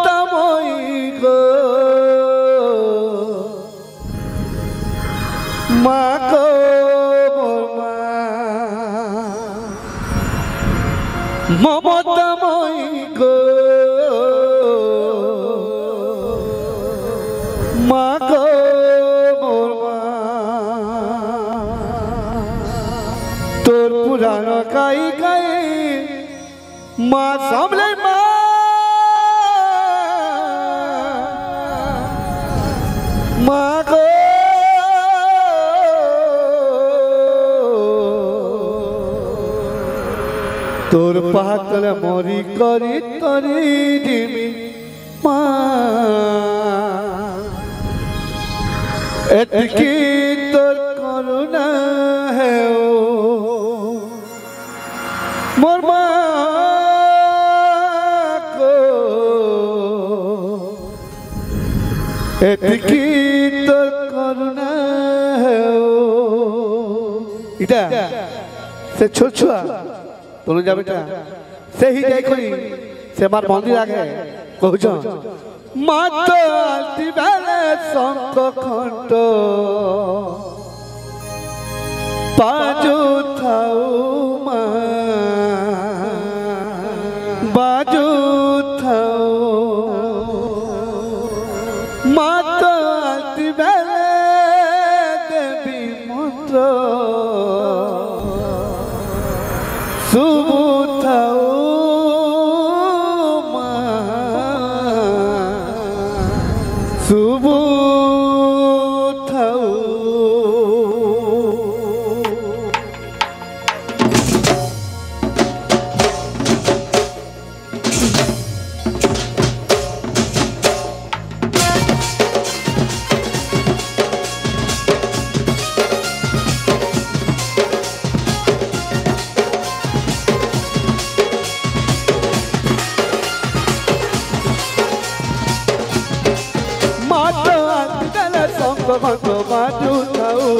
মমতাময়ী গো মা গো মা মমতাময়ী গো মা গো মা তোর পুরানো গাই গাই মা সামলে মা মা গো তোর পাতল মরি করি তরি দিবি মা এতকি তোর করুণা হে মোর মা গো এতকি তোর করুণা হে ইটা সে ছোট ছুয়া তোর যাবেটা সেই যাই করি সে মার মন্দির আগে কହୁছ মাত দিবালে শঙ্খ খণ্ড বাজু থাও মা বাজু থাও মাত দিবালে দেবী মন্ত্র সুবুথাও মা সুবুথাও Mata baju tahu,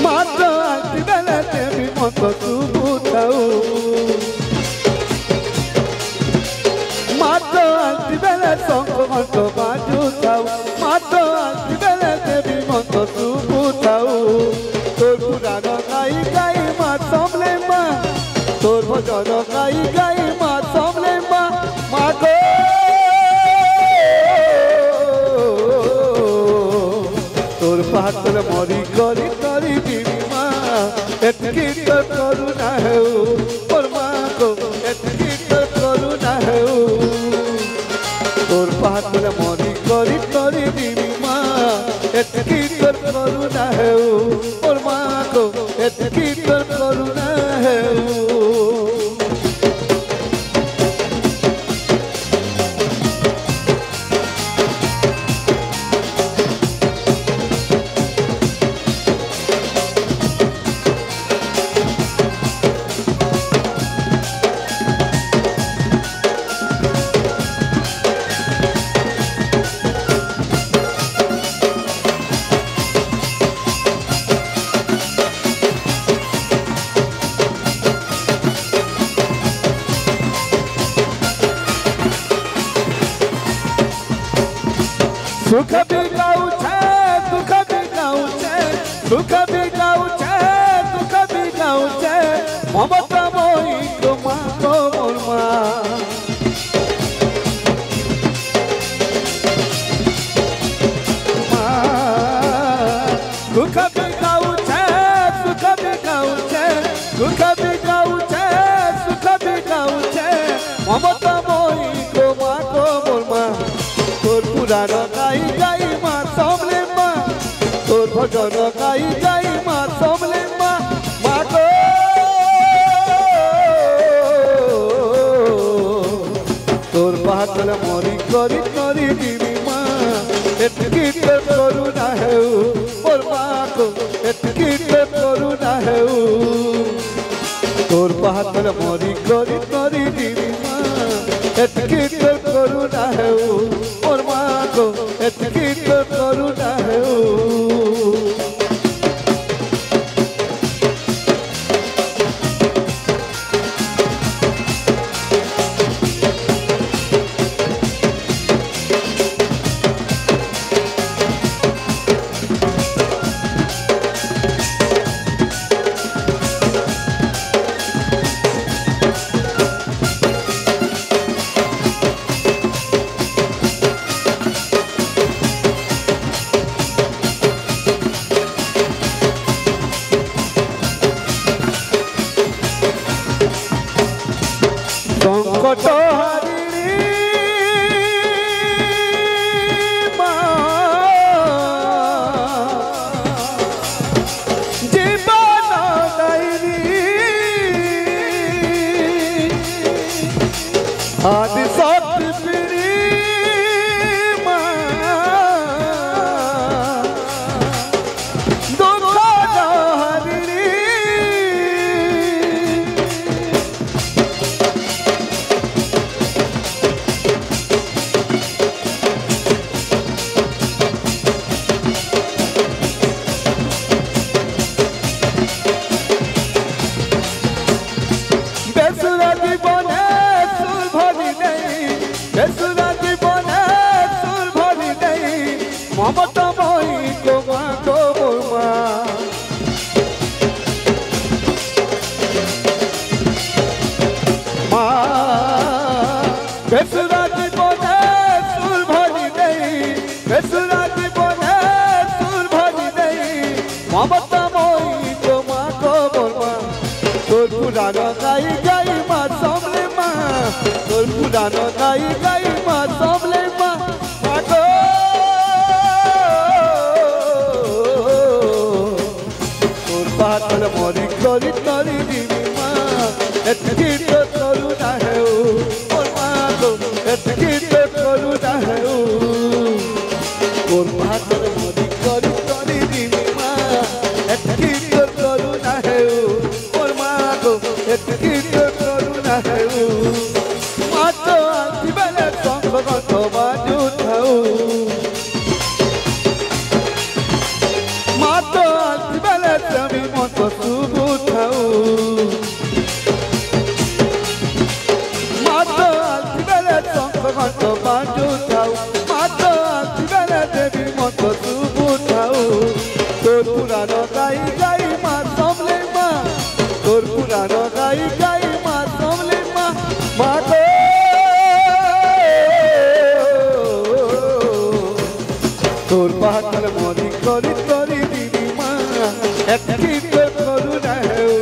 mata tidak lebih mata tubuh tahu, mata tidak sangka mata baju tahu, mata tidak lebih mata tubuh tahu. Tor purana gai gai mat samle ma, tor bajana gai gai mat samle ma, mago. पातल मरी करी करी दिवी माँ एतकी तो करुणा है और माँ को एतकी तो करुणा है तोर पातल मरी करी करी दिवी माँ एतकी तो करुणा है और माँ को एतकी तो करुणा है सुख भी गाऊ छे दुख भी गाऊ छे सुख भी गाऊ छे दुख भी गाऊ छे ममता मोई को माँ को मोर माँ दुख भी गाऊ छे सुख भी गाऊ छे दुख भी गाऊ छे सुख भी गाऊ छे ममता मोई को माँ मोर माँ तोर पुरानो गाई गाई माँ सामले माँ तोर भजन गाई गाई माँ सामले माँ माँ को तोर पातल मरी करी करी दिवी माँ एतकी तो करुणा है मोर माँ को एतकी तो करुणा है तोर पातल मरी करी करी दिवी माँ एतकी तो करुणा है मोर माँ को एतकी तो करुणा है সংকট হারিণী মা জীবন দায়িনী আদি শক্তি পিড়ি মা দুঃখ হারিণী বেসুরা জীবনে সুর ভরি নেই বেসুরা জীবনে সুর ভরি নেই মমতাময়ী গোমা গোমা মা বেসুরা জীবনে সুর ভরি নেই বেসুরা জীবনে সুর ভরি নেই মমতাময়ী গোমা গোমা তোর পুরানো গাই গাই মা সামলে মা তোর পুরানো গাই গাই মা সামলে মা গো তোর পাতল মরি করি তরি দিবি মা এতকি তো করুণা হেউ তোর মা গো এতকি তো করুণা হেউ তোর পাতল মরি করি তরি দিবি মা এতকি তো করুণা হেউ এতকি তো করুণা হেউ মা তো আঁকিবেলে সংগত বাজু থাউ মা তো আঁকিবেলে তুমি মত শুভু থাউ মা তো আঁকিবেলে সংগত বাজু থাউ মা তো আঁকিবেলে দেবী মত শুভু থাউ তোর পুরানো গাই গাই মা সামলে মা তোর পুরানো গাই গাই মা সামলে মা মা গো তোর পাতল মরি করি তরি দিদি মা একটি করুণা হেউ